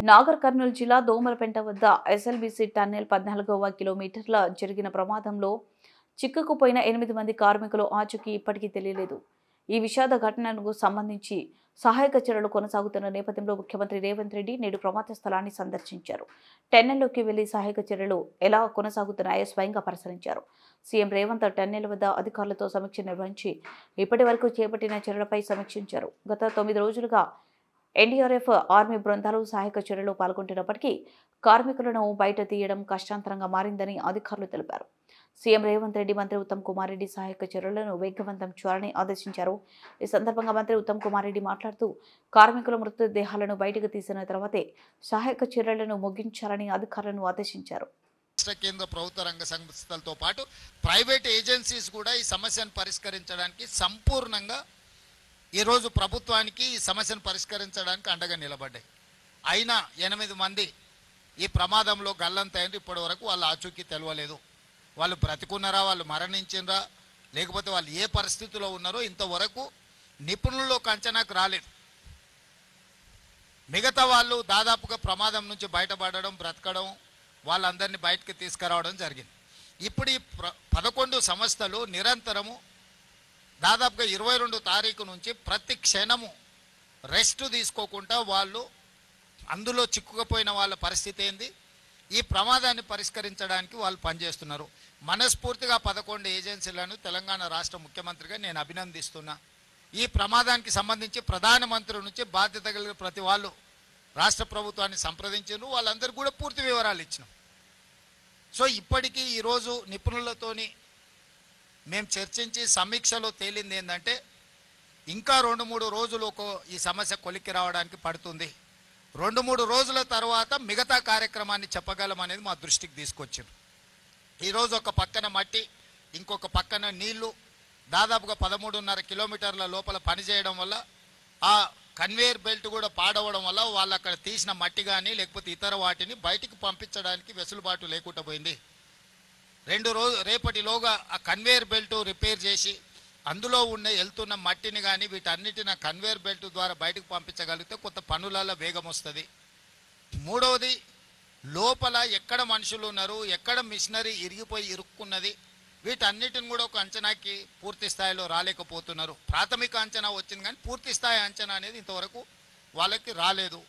నాగర్ కర్నూలు జిల్లా దోమలపెంట వద్ద SLBC tunnel 14వ కిలోమీటర్ల జరిగిన ప్రమాదంలో చిక్కుకుపోయిన 8 మంది కార్మికులు ఆచూకీ ఇప్పటికీ తెలియలేదు. ఈ విషాద ఘటనకు సంబంధించి సహాయక చర్యలు కొనసాగుతున్న నేపథ్యంలో ముఖ్యమంత్రి రేవంత్ రెడ్డి నేడు ప్రమాద స్థలాన్ని సందర్శించారు. టన్నెల్లోకి వెళ్లి సహాయక చర్యలు ఎలా కొనసాగుతున్నాయో స్వయంగా పరిశీలించారు. సీఎం రేవంత్ టన్నెల్ వద్ద అధికారులతో సమీక్ష నిర్వహించి ఇప్పటి వరకు చేపట్టిన చర్యలపై సమీక్షించారు. గత 9 రోజులుగా ఎన్డీఆర్ఎఫ్, ఆర్మీ బృందాలు సహాయక చర్యలో పాల్గొంటున్నప్పటికీ కార్మికులను బయట తీయడం కష్టతరంగా మారిందని అధికారులు తెలిపారు. సీఎం రేవంత్ రెడ్డి మంత్రి ఉత్తమ్ కుమార్ రెడ్డి సహాయక చర్యలను వేగవంతం చేయాలని ఆదేశించారు. ఈ సందర్భంగా మంత్రి ఉత్తమ్ కుమార్ రెడ్డి మాట్లాడుతూ కార్మికుల మృతదేహాలను బయటకు తీసిన తర్వాతే సహాయక చర్యలను ముగించాలని అధికారులను ఆదేశించారు. కేంద్ర ప్రభుత్వ రంగ సంస్థలతో పాటు ప్రైవేట్ ఏజెన్సీస్ కూడా ఈ సమస్యను పరిష్కరించడానికి సంపూర్ణంగా ఈరోజు ప్రభుత్వానికి ఈ సమస్యను పరిష్కరించడానికి అండగా నిలబడ్డాయి. అయినా 8 మంది ఈ ప్రమాదంలో గల్లంతైన ఇప్పటి వరకు వాళ్ళ ఆచూకీ తెలియలేదు. వాళ్ళు బ్రతికున్నారా, వాళ్ళు మరణించినరా, లేకపోతే వాళ్ళు ఏ పరిస్థితిలో ఉన్నారో ఇంతవరకు నిపుణుల్లోకి అంచనాకు రాలేదు. మిగతా వాళ్ళు దాదాపుగా ప్రమాదం నుంచి బయటపడడం, బ్రతకడం, వాళ్ళందరినీ బయటకు తీసుకురావడం జరిగింది. ఇప్పుడు ఈ 11 సంస్థలు నిరంతరము దాదాపుగా 22 తారీఖు నుంచి ప్రతి క్షణము రెస్ట్ తీసుకోకుండా వాళ్ళు అందులో చిక్కుకుపోయిన వాళ్ళ పరిస్థితి ఏంది, ఈ ప్రమాదాన్ని పరిష్కరించడానికి వాళ్ళు పనిచేస్తున్నారు. మనస్ఫూర్తిగా 11 ఏజెన్సీలను తెలంగాణ రాష్ట్ర ముఖ్యమంత్రిగా నేను అభినందిస్తున్నా. ఈ ప్రమాదానికి సంబంధించి ప్రధానమంత్రి నుంచి బాధ్యత కలిగిన ప్రతి వాళ్ళు రాష్ట్ర ప్రభుత్వాన్ని సంప్రదించారు. వాళ్ళందరికీ కూడా పూర్తి వివరాలు ఇచ్చినాం. సో ఇప్పటికీ ఈరోజు నిపుణులతోని మేము చర్చించి సమీక్షలో తేలింది ఏంటంటే ఇంకా 2-3 రోజులు ఈ సమస్య కొలిక్కి రావడానికి పడుతుంది. 2-3 రోజుల తర్వాత మిగతా కార్యక్రమాన్ని చెప్పగలమనేది మా దృష్టికి తీసుకొచ్చింది. ఈరోజు ఒక పక్కన మట్టి, ఇంకొక పక్కన నీళ్లు, దాదాపుగా 13.5 కిలోమీటర్ల లోపల పనిచేయడం వల్ల ఆ కన్వేయర్ బెల్ట్ కూడా పాడవడం వల్ల వాళ్ళు అక్కడ తీసిన మట్టి కానీ లేకపోతే ఇతర వాటిని బయటికి పంపించడానికి వెసులుబాటు లేకుండా పోయింది. రేపటిలోగా ఆ కన్వేయర్ బెల్ట్ రిపేర్ చేసి అందులో వెళ్తున్న మట్టిని కానీ వీటన్నిటిని కన్వేయర్ బెల్ట్ ద్వారా బయటకు పంపించగలిగితే కొంత పనులలో వేగం వస్తుంది. మూడవది, లోపల ఎక్కడ మనుషులు ఉన్నారు, ఎక్కడ మిషనరీ ఇరుక్కున్నది, వీటన్నిటిని కూడా ఒక అంచనాకి పూర్తి స్థాయిలో రాలేకపోతున్నారు. ప్రాథమిక అంచనా వచ్చింది కానీ పూర్తి స్థాయి అంచనా అనేది ఇంతవరకు వాళ్ళకి రాలేదు.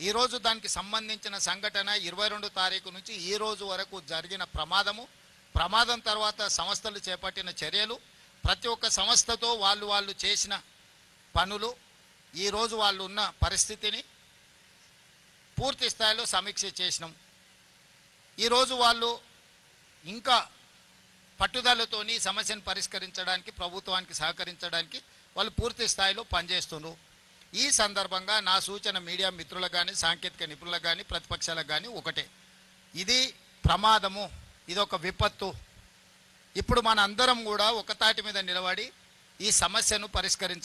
ఈరోజు దానికి సంబంధించిన సంఘటన 22 తారీఖు నుంచి ఈ రోజు వరకు జరిగిన ప్రమాదం తర్వాత సంస్థలు చేపట్టిన చర్యలు, ప్రతి ఒక్క సంస్థతో వాళ్ళు చేసిన పనులు, ఈరోజు వాళ్ళు ఉన్న పరిస్థితిని పూర్తి స్థాయిలో సమీక్ష చేసినాం. ఈరోజు వాళ్ళు ఇంకా పట్టుదలతోని సమస్యను పరిష్కరించడానికి, ప్రభుత్వానికి సహకరించడానికి వాళ్ళు పూర్తి స్థాయిలో పనిచేస్తున్నారు. ఈ సందర్భంగా నా సూచన మీడియా మిత్రులకు కానీ, సాంకేతిక నిపుణులకు కానీ, ప్రతిపక్షాలకు కానీ ఒకటే, ఇది ప్రమాదము, ఇదొక విపత్తు. ఇప్పుడు మన అందరం కూడా ఒక తాటి మీద నిలబడి ఈ సమస్యను పరిష్కరించాలి.